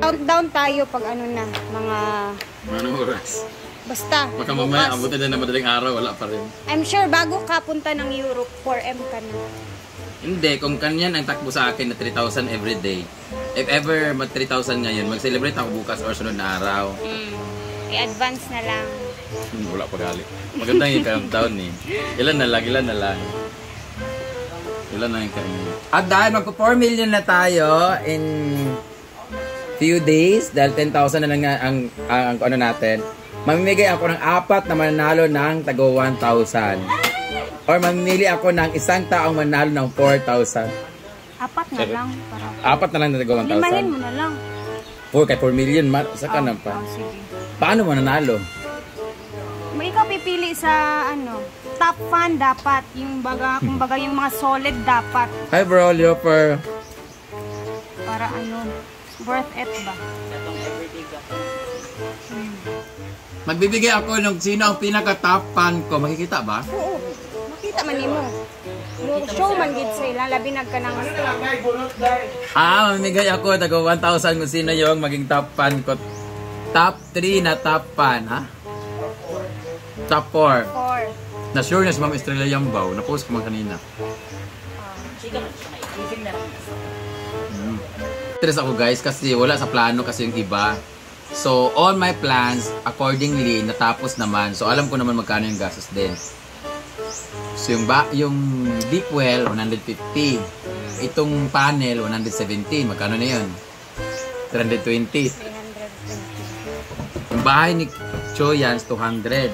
Countdown tayo pag ano na, mga... Anong oras? Basta. Baka mamaya, abutin na madaling araw, wala pa rin. I'm sure bago ka punta ng Europe, 4M ka na. Hindi, kung kanyan ang takbo sa akin na 3,000 every day, if ever mag 3,000 ngayon, mag-celebrate ako bukas or sunod na araw. I-advance na lang. Wala pa gali. Maganda yung countdown eh. Ilan na lang. Ilan na yung countdown. At dahil magpo 4 million na tayo in few days, dahil 10,000 na lang ang ano natin, mamimigay ako ng 4 na mananalo ng tago 1,000. Or mamimili ako ng isang taong mananalo ng 4,000. 4 na lang. Para 4 na lang na tago 1,000. Limahin mo na lang. 4 million, saka na pa. Sige. Paano mananalo? May ikaw pipili sa ano, top fan dapat. Yung kumbaga yung mga solid dapat. Hi bro, Leoper. Para ano, worth it ba? Magbibigay ako ng sino ang pinaka-top fan ko. Makikita ba? Oo. Makita man mo. Show man gid sila, labi nagkanang. Mamimigay ako tago 1,000 kung sino yung maging top fan ko. Top 3 na top fan, ha? Top 4. Na-sure na si Ma'am Estrella Yambaw. Na-post ko man kanina. Stress ako guys kasi wala sa plano kasi yung iba. So, all my plans accordingly natapos naman. So, alam ko naman magkano yung gastos din. So, yung deep well, 150. Itong panel, 117. Magkano na yun? 320. Yung bahay ni Choyans, 200.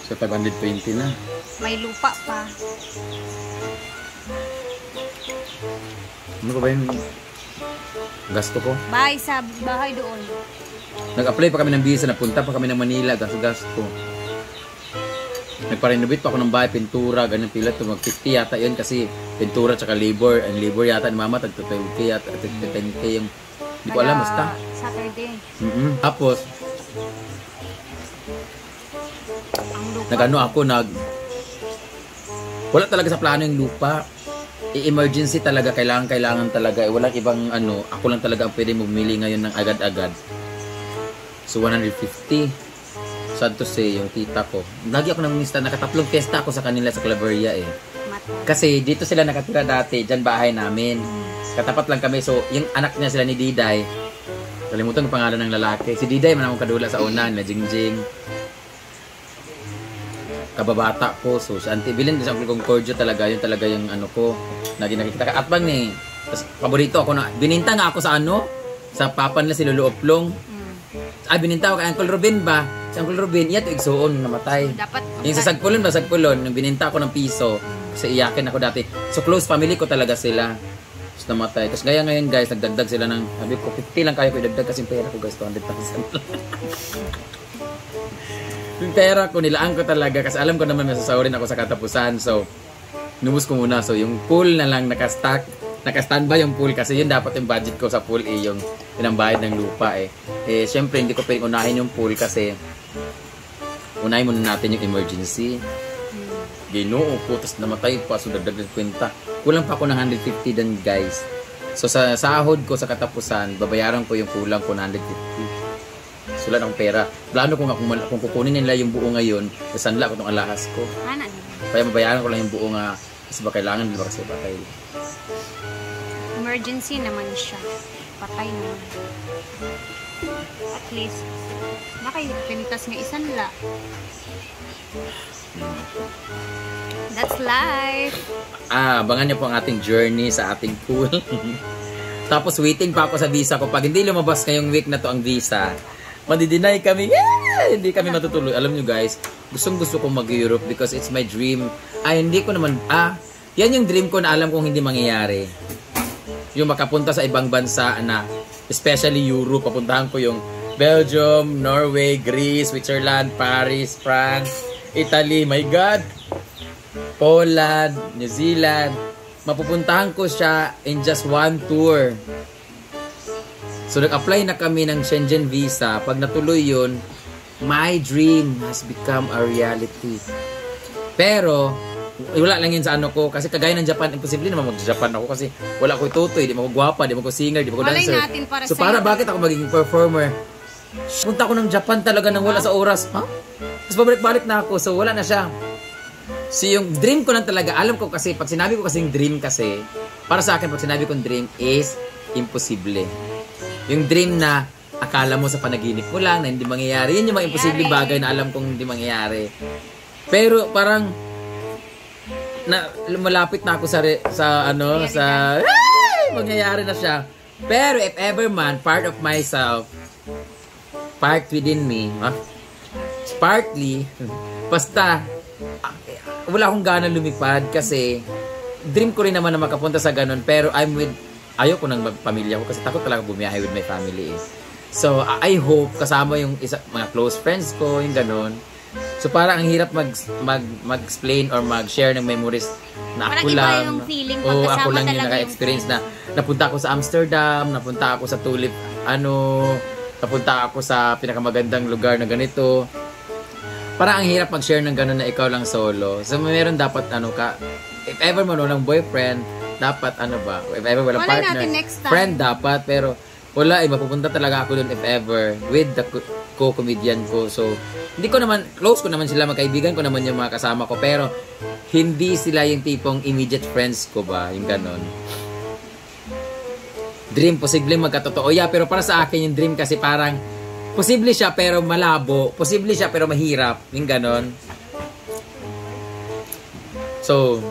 So, 520 na. May lupa pa. Ano ba yung gasto ko? Bahay sa bahay doon. Nag-apply pa kami ng visa, napunta pa kami ng Manila, gasto-gasto. Nagpa-renovate pa ako ng bahay, pintura, ganun pila to, mag-50 yata yun kasi pintura tsaka labor. Ang labor yata ni Mama, tag-10K yata, 10K yung, hindi ko alam, basta. Saturday. Tapos, nag-ano ako, wala talaga sa plano yung lupa. I-emergency talaga, kailangan talaga. Walang ibang ano, ako lang talaga ang pwede bumili ngayon ng agad-agad. So, 150. Sad to say, yung tita ko. Lagi ako namumista, nakatatlong fiesta ako sa kanila sa Claveria eh. Kasi dito sila nakatira dati, dyan bahay namin. Katapat lang kami, so yung anak niya sila ni Diday, kalimutan ko pangalan ng lalaki. Si Diday, man akong kadula sa una, na Jingjing. Kababata ko, so si Auntie Bilin, sa Concordia talaga, yun talaga yung ano ko, nakikita ka. At bang eh, tas, paborito ako na, bininta nga ako sa ano, sa papa nila si Lolo Oplong. Ay, bininta ko kay Uncle Ruben ba? Si Uncle Ruben, iya to igsuon, namatay. Yung sa Sagpulon ba, Sagpulon, yung bininta ko ng piso, kasi iyakin ako dati. So close family ko talaga sila. Tapos namatay. Tapos gaya ngayon guys, nagdagdag sila ng, sabi ko, 50 lang kayo ko idagdag kasi yung pera ko guys, 200,000. Yung pera ko, nilaan ko talaga kasi alam ko naman masasawarin ako sa katapusan. So, nubos ko muna. So, yung pool na lang naka-standby yung pool kasi yun dapat yung budget ko sa pool eh, yung pinambayad ng lupa eh. Eh, syempre hindi ko pwedeng unahin yung pool kasi unahin muna natin yung emergency. Ginoo ko, tapos namatay pa, so dagdag ng kwenta. Kulang pa ako ng 150 din guys. So, sa sahod ko sa katapusan, babayaran ko yung kulang ko ng 150. Sulat akong pera. Plano ko nga kung kukunin nila yung buo ngayon, sanla ko itong alahas ko. Kaya mabayaran ko lang yung buo nga kasi ba kailangan, di ba kasi patay. Emergency naman siya. Patay naman. At least, nakipinitas nga isanla. That's life. Abangan niyo po ang ating journey sa ating pool. Tapos waiting pa ako sa visa ko. Pag hindi lumabas ngayong week na to ang visa, madidinay kami. Hindi kami matutuloy. Alam nyo guys, gusto kong mag-Europe because it's my dream. Hindi ko naman, yan yung dream ko na alam kong hindi mangyayari. Yung makapunta sa ibang bansa na, especially Europe, papuntahan ko yung Belgium, Norway, Greece, Switzerland, Paris, France, Italy, my God, Poland, New Zealand. Mapupuntahan ko siya in just one tour. So, nag-apply na kami ng Schengen visa. Pag natuloy yun, my dream has become a reality. Pero, wala lang yun sa ano ko. Kasi kagaya ng Japan, imposible naman mag-Japan ako kasi wala ko tutoy, di mo ko gwapa, di mo ko singer, di mo ko Malay dancer. natin para So sa'yo. para bakit ako magiging performer? Punta ako ng Japan talaga nang wala sa oras. Ha? Tapos babalik-balik na ako. So wala na siya. So yung dream ko lang talaga, alam ko kasi, pag sinabi ko kasing dream kasi, para sa akin, pag sinabi kong dream is imposible. Yung dream na akala mo sa panaginip mo lang na hindi mangyayari. Yun yung mga imposible bagay na alam kong hindi mangyayari. Pero parang malapit na ako sa mangyayari na siya. Pero if ever man, part of myself, part within me, partly, basta wala akong gana lumipad kasi dream ko rin naman na makapunta sa ganun, pero ayoko ng pamilya ko kasi takot talaga bumiyahe with my family eh. So, I hope kasama yung mga close friends ko, yung ganun. So, parang ang hirap mag-explain or mag-share ng memories na parang ako iba lang. yung feeling Oo, pagkasama ako lang yung talaga naka-experience na napunta ako sa Amsterdam, napunta ako sa Tulip, napunta ako sa pinakamagandang lugar na ganito. Parang ang hirap mag-share ng ganun na ikaw lang solo. So, meron dapat if ever man walang boyfriend, dapat if ever walang Malay partner, natin next time. friend dapat, pero wala mapupunta talaga ako dun if ever with the co-comedian ko. So, hindi ko naman, close ko naman sila, magkaibigan ko naman yung mga kasama ko, pero hindi sila yung tipong immediate friends ko ba, yung ganon. Dream, posible magkatotoo. Yeah, pero para sa akin yung dream kasi parang posible siya pero malabo, posible siya pero mahirap, yung ganon. So,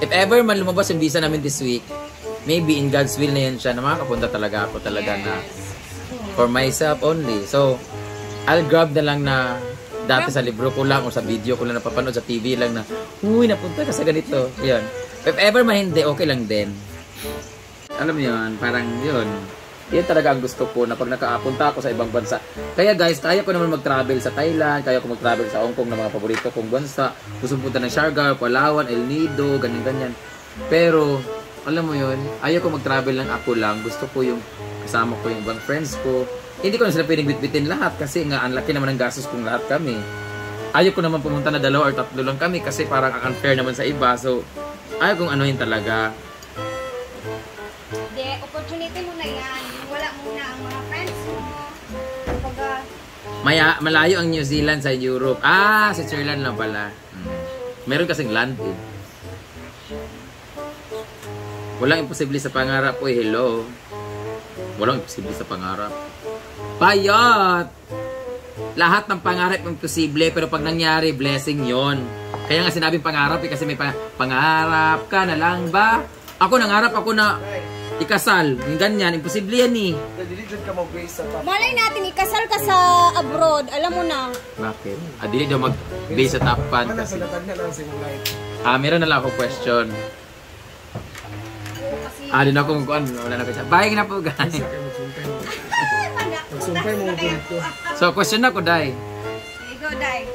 if ever man lumabas yung visa namin this week, maybe in God's will na yan siya na makakapunta talaga ako talaga na for myself only. So, I'll grab na lang na dati sa libro ko lang o sa video ko lang napapanood sa TV lang na uy, napunta ka sa ganito. Yun. If ever man hindi, okay lang din. Alam mo yun, parang yun. Yan talaga ang gusto ko na pag nakapunta ako sa ibang bansa. Kaya guys, kaya ko naman mag-travel sa Thailand, kaya ko mag-travel sa Hong Kong na mga paborito kong bansa. Gusto punta ng Siargao, Palawan, El Nido, ganyan-ganyan. Pero, alam mo yun, ayaw ko mag-travel lang ako lang. Gusto ko yung kasama ko yung ibang friends ko. Hindi ko na sila pwedeng bitbitin lahat kasi nga ang laki naman ng gastos kung lahat kami. Ayaw ko naman pumunta na 2 or 3 lang kami kasi parang ang unfair naman sa iba. So, ayaw kong anuhin talaga. Hindi, opportunity mo na yan. Wala muna ang mga friends mo. Malayo ang New Zealand sa Europe. Sa Switzerland lang pala. Meron kasing land eh. Walang imposible sa pangarap. Uy, hello. Walang imposible sa pangarap. Bayot! Lahat ng pangarap imposible, pero pag nangyari, blessing yon. Kaya nga sinabing pangarap kasi may pangarap ka na lang ba? Ako nangarap ako na ikasal. Yung ganyan, imposible yan eh. Malay natin, ikasal ka sa abroad. Alam mo na. Bakit? Dili daw mag-base sa top fan kasi. Meron na lang ako question. Din ako mag-kuhan. Wala na kasi. Bye na po guys. Magsumpay mo dito. So, question na ko, Day. Go, Day.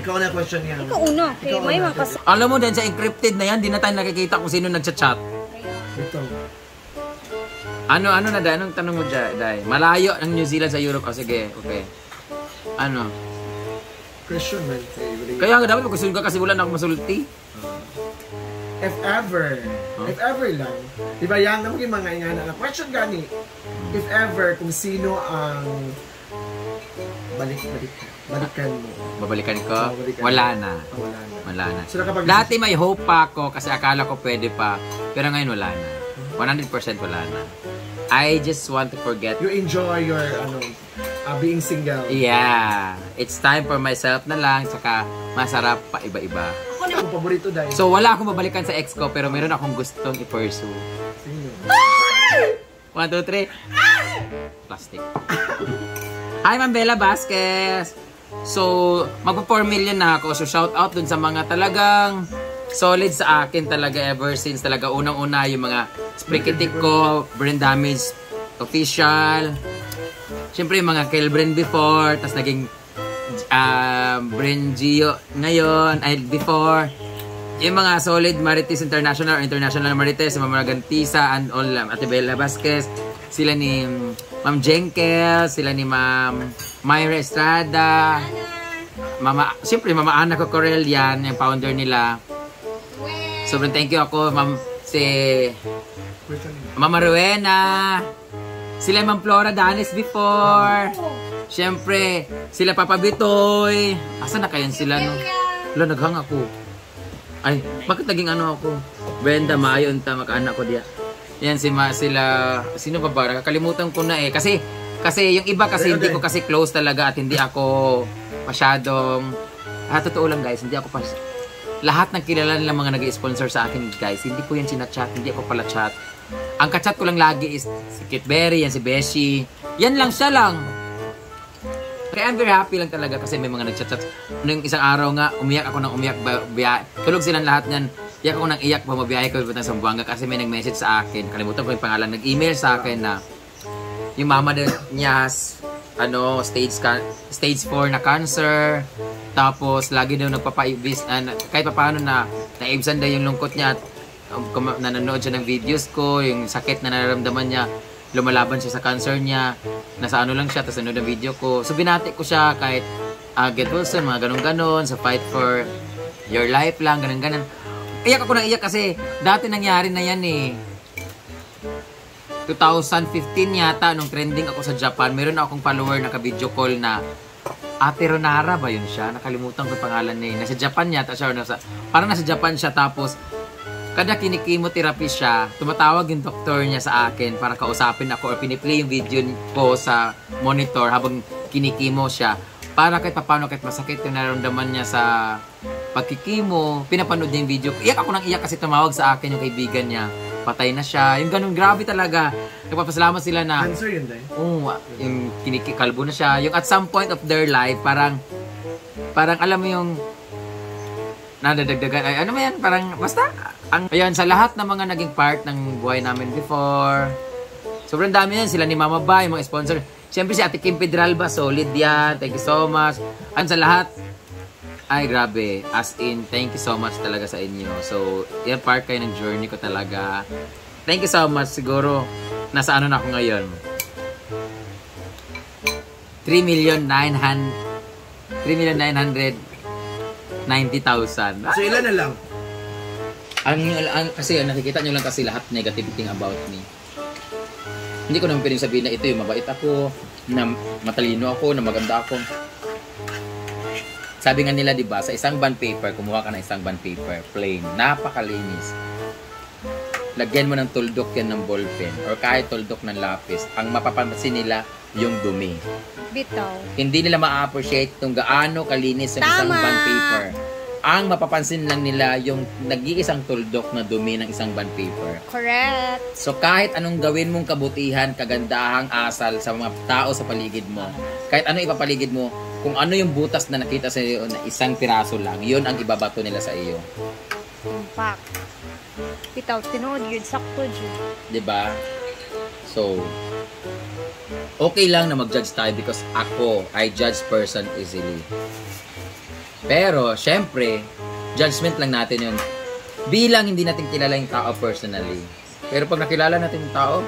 Ikaw na question yan. Ikaw una. Okay, may makasal. Alam mo din sa encrypted na yan, di na tayo nakikita kung sino nagchat-chat. Ito. Ano na, Day? Anong tanong mo dyan, Day? Malayo ang New Zealand sa Europe. Sige, okay. Ano? Question man. Kaya nga dapat magkusun ka kasi wala na akong masulti. If ever lang, di ba yan naman yung mga ingana na question gani, if ever, kung sino ang balikan mo. Babalikan ko? Babalikan. Wala na. Wala na. So, Dati may hope pa ako kasi akala ko pwede pa. Pero ngayon wala na. 100% wala na. I just want to forget. You enjoy your being single. Yeah. It's time for myself na lang. Saka masarap pa iba-iba. Ang paborito dahil. So wala akong babalikan sa ex ko pero meron akong gustong i-pursue. Sino? 1, 2, 3. Plastic. Hi, Ma'am Bella Vasquez. So, magpa 4 million na ako. So, shout out dun sa mga talagang solid sa akin talaga ever since talaga unang-una yung mga Sprikitik ko, Brain Damage Official. Siyempre yung mga Kelbren before, tas naging Brain Gio ngayon, before. Yung mga solid Marites International or International Marites, yung mga Gantisa and all, Ate Bella Vasquez, sila ni Ma'am Jenkel, sila ni Ma'am Myra Estrada, siyempre, Mama Ana Cocorel yan, yung founder nila. Sobrang thank you ako, Mama Rowena. Sila Ma'am Flora Danes before. Siyempre, sila Papa Bitoy. Asa na kayan sila, no? Wala, naghang ako. Ay, bakit naging ano ako? Brenda, maayon ta, makaanak ko diya. Yan, sila, sino ba ba? Nakakalimutan ko na eh. Kasi yung iba kasi hindi ko kasi close talaga at hindi ako masyadong, totoo lang guys, hindi ako lahat ng kilala ng mga nag-sponsor sa akin guys, hindi ko yan sinachat, hindi ako pala chat. Ang kachat ko lang lagi is si Kitberry, yan si Beshi. Yan lang, siya lang. Kaya I'm very happy lang talaga kasi may mga nag-chat-chat. Nung isang araw nga, umiyak ako ng umiyak. Tulog silang lahat niyan. Iyak ako ng iyak, bumabiyahe ko sa Zamboanga kasi may nag-message sa akin. Kalimutan ko yung pangalan. Nag-email sa akin na yung mama niya, stage 4 na cancer. Tapos, lagi daw nagpapaibis, kahit paano na naibsan daw yung lungkot niya at nanonood siya ng videos ko, yung sakit na nararamdaman niya, lumalaban siya sa cancer niya, nasa ano lang siya, tapos nanonood ng video ko. So, binati ko siya kahit get well soon, mga ganun-ganon, sa fight for your life lang, ganun-ganon. Iyak ako nang iyak kasi dati nangyari na yan eh. 2015 yata, nung trending ako sa Japan, meron akong follower na ka-video call na Ate Ronara ba yun siya? Nakalimutan ko yung pangalan niya. Nasa Japan yata siya. Parang nasa Japan siya tapos kada kinikimotherapy siya, tumatawag yung doktor niya sa akin para kausapin ako or piniplay yung video ko sa monitor habang kinikimo siya. Para kahit papano, kahit masakit yung nararamdaman niya sa pagkikimo, pinapanood niya yung video. Iyak ako nang iyak kasi tumawag sa akin yung kaibigan niya. Patay na siya. Yung ganun, grabe talaga. Nagpapasalamat sila na... Cancer yun dahil? Oo, yung kinikikalbo na siya. Yung at some point of their life, parang alam mo yung nadadagdagan. Ay, ano mo yan? Parang, basta, ayan, sa lahat ng mga naging part ng buhay namin before, sobrang dami yan. Sila ni Mama Ba, yung mga sponsor. Siyempre si Ate Kim Pedralba, solid yan. Thank you so much. At sa lahat, ay grabe. As in, thank you so much talaga sa inyo. So, yan part kayo ng journey ko talaga. Thank you so much. Siguro, nasa ano na ako ngayon? 3,990,000. So, ilan na lang? Kasi nakikita nyo lang kasi lahat negative thing about me. Hindi ko naman pwedeng sabihin na ito yung mabait ako, na matalino ako, na maganda ako. Sabi nga nila, diba, sa isang bond paper, kumuha ka ng isang bond paper, plain, napakalinis. Lagyan mo ng tuldok yan ng ballpen, or kahit tuldok ng lapis, ang mapapansin nila, yung dumi. Bitaw. Hindi nila ma-appreciate kung gaano kalinis yung isang bond paper. Ang mapapansin lang nila yung nag-iisang tuldok na dumi ng isang bond paper. Correct. So kahit anong gawin mong kabutihan, kagandahang asal sa mga tao sa paligid mo, kahit ano ipapaligid mo, kung ano yung butas na nakita sa iyo na isang piraso lang, yun ang ibabato nila sa iyo. Impact. Bitaw, tinood yun, sakto yun. Diba? So, okay lang na mag-judge tayo because ako, I judge person easily. Pero, syempre, judgment lang natin yun. Bilang hindi natin kilala yung tao personally. Pero pag nakilala natin yung tao,